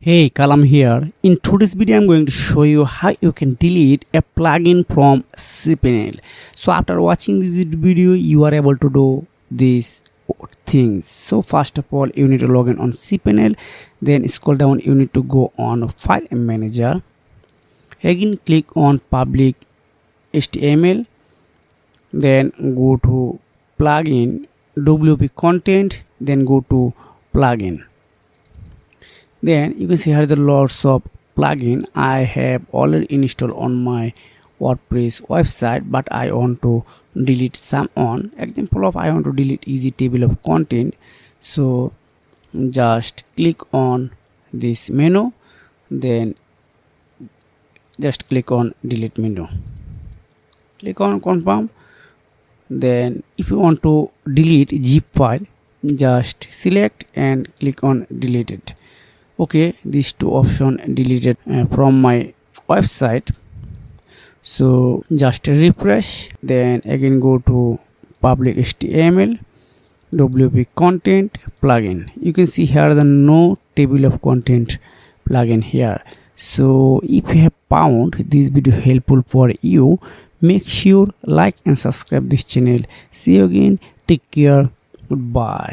Hey, Kalam here. In today's video, I'm going to show you how you can delete a plugin from cPanel. So after watching this video, you are able to do these things. So first of all, you need to log in on cPanel. Then scroll down, you need to go on File Manager. Again, click on Public HTML. Then go to Plugin, WP Content. Then go to Plugin. Then you can see here the lots of plugin I have already installed on my WordPress website, but I want to delete some on. Example of I want to delete easy table of content. So just click on this menu, then just click on delete menu. Click on confirm. Then if you want to delete zip file, just select and click on delete it. Okay, these two options deleted from my website. So just refresh, then again go to public HTML, WP content plugin. You can see here the no table of content plugin here. So if you have found this video helpful for you, make sure like and subscribe this channel. See you again, take care, goodbye.